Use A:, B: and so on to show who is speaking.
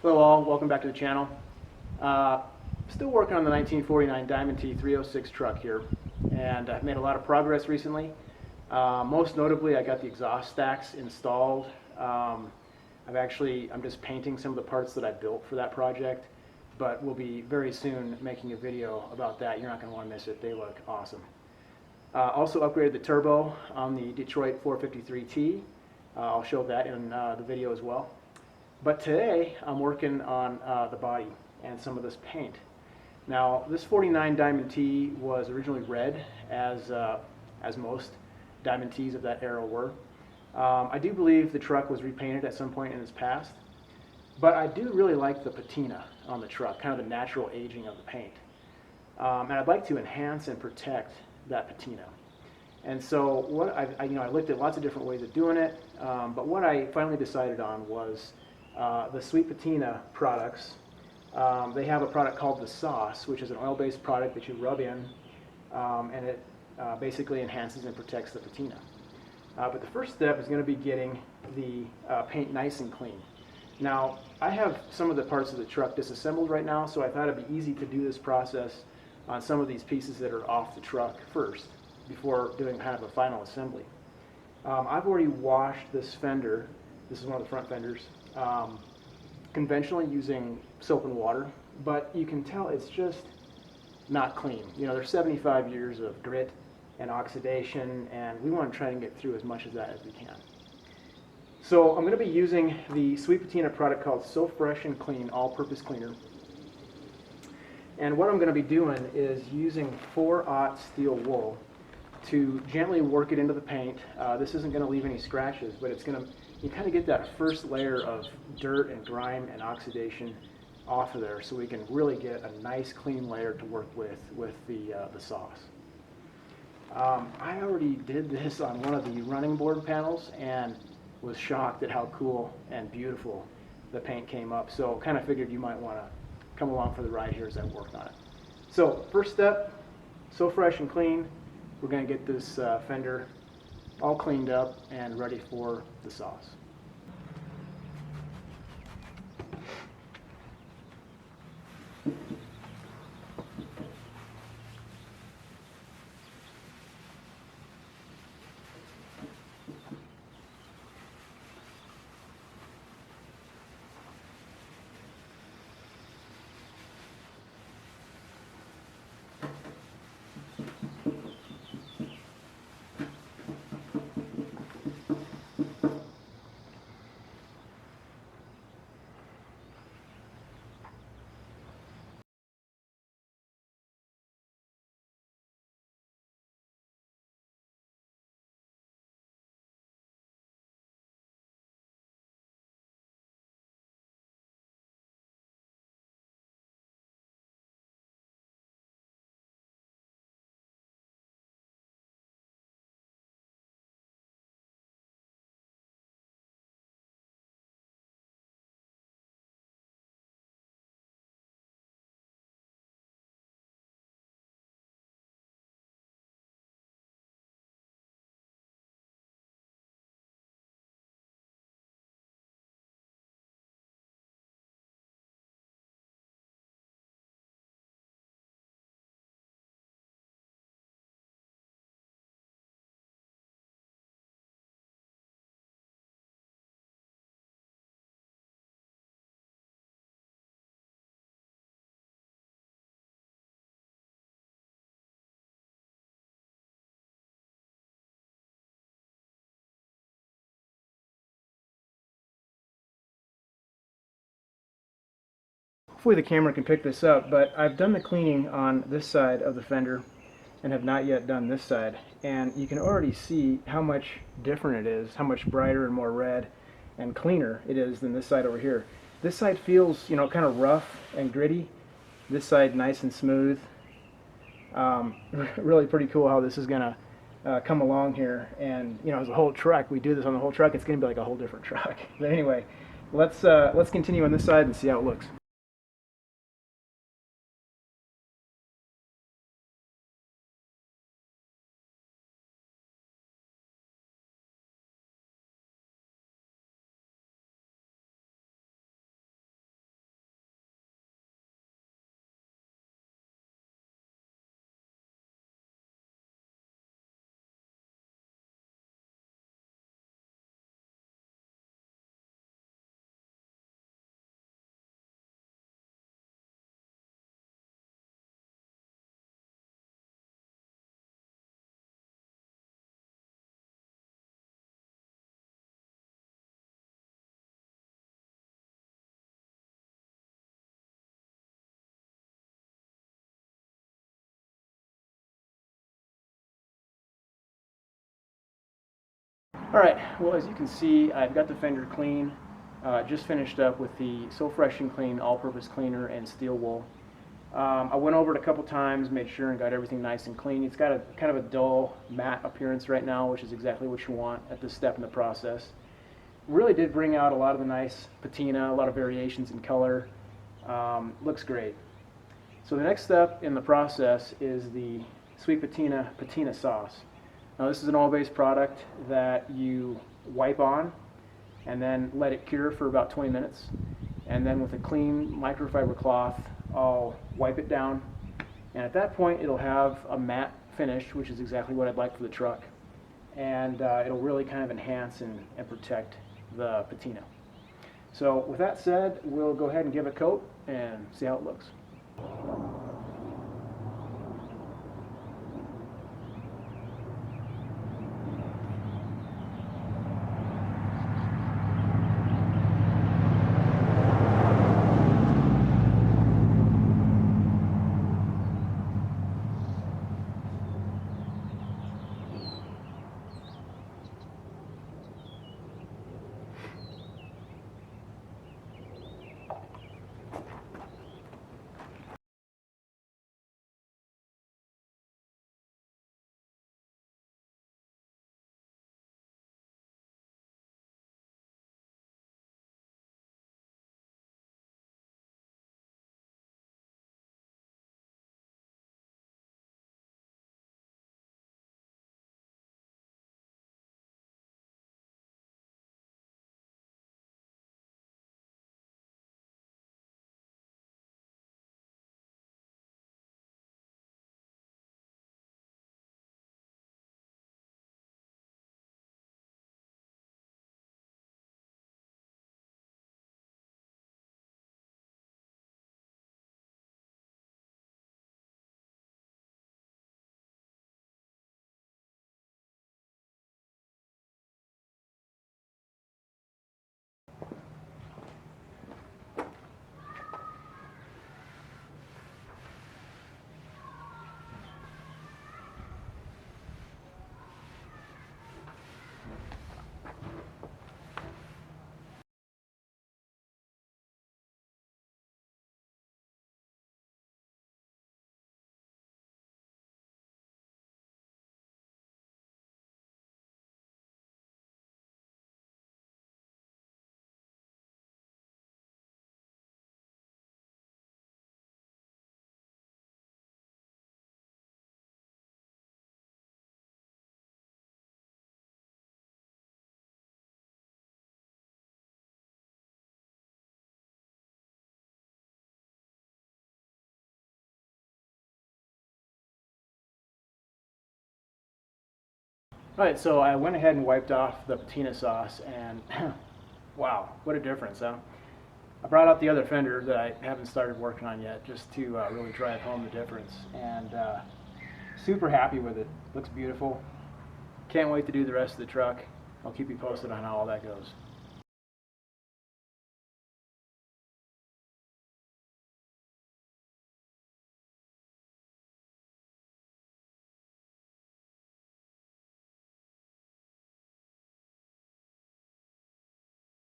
A: Hello all, welcome back to the channel. Still working on the 1949 Diamond T 306 truck here, and I've made a lot of progress recently. Most notably, I got the exhaust stacks installed. I'm just painting some of the parts that I built for that project, but we'll be very soon making a video about that. You're not going to want to miss it. They look awesome. Also upgraded the turbo on the Detroit 453T. I'll show that in the video as well. But today I'm working on the body and some of this paint. Now this 49 Diamond T was originally red, as most Diamond Ts of that era were. I do believe the truck was repainted at some point in its past, but I do really like the patina on the truck, kind of the natural aging of the paint. And I'd like to enhance and protect that patina. And so what I looked at lots of different ways of doing it, but what I finally decided on was the Sweet Patina products. They have a product called the Sauce, which is an oil-based product that you rub in, and it basically enhances and protects the patina. But the first step is going to be getting the paint nice and clean. Now, I have some of the parts of the truck disassembled right now, so I thought it'd be easy to do this process on some of these pieces that are off the truck first, before doing kind of a final assembly. I've already washed this fender. This is one of the front fenders. Conventionally using soap and water, but you can tell it's just not clean. You know, there's 75 years of grit and oxidation, and we want to try and get through as much of that as we can. So I'm going to be using the Sweet Patina product called So Fresh and Clean All-Purpose Cleaner. And what I'm going to be doing is using 4/0 steel wool to gently work it into the paint. This isn't going to leave any scratches, but it's going to, you kind of get that first layer of dirt and grime and oxidation off of there, so we can really get a nice clean layer to work with the sauce. I already did this on one of the running board panels and was shocked at how cool and beautiful the paint came up, so kind of figured you might want to come along for the ride here as I work on it. So first step, So Fresh and Clean. We're going to get this fender all cleaned up and ready for the sauce. Hopefully the camera can pick this up, but I've done the cleaning on this side of the fender and have not yet done this side, and you can already see how much different it is, how much brighter and more red and cleaner it is than this side over here. This side feels, you know, kind of rough and gritty. This side nice and smooth. Really pretty cool how this is gonna come along here, and you know, as a whole truck, we do this on the whole truck, it's gonna be like a whole different truck. But anyway, let's continue on this side and see how it looks. Alright, well, as you can see, I've got the fender clean. Just finished up with the So Fresh and Clean all-purpose cleaner and steel wool. I went over it a couple times, made sure and got everything nice and clean. It's got a kind of a dull, matte appearance right now, which is exactly what you want at this step in the process. Really did bring out a lot of the nice patina, a lot of variations in color. Looks great. So the next step in the process is the Sweet Patina Sauce. Now this is an oil-based product that you wipe on and then let it cure for about 20 minutes. And then with a clean microfiber cloth, I'll wipe it down. And at that point, it'll have a matte finish, which is exactly what I'd like for the truck. And it'll really kind of enhance and protect the patina. So with that said, we'll go ahead and give it a coat and see how it looks. Alright, so I went ahead and wiped off the patina sauce, and wow, what a difference, huh? I brought out the other fender that I haven't started working on yet, just to really drive home the difference, and super happy with it. Looks beautiful. Can't wait to do the rest of the truck. I'll keep you posted on how all that goes.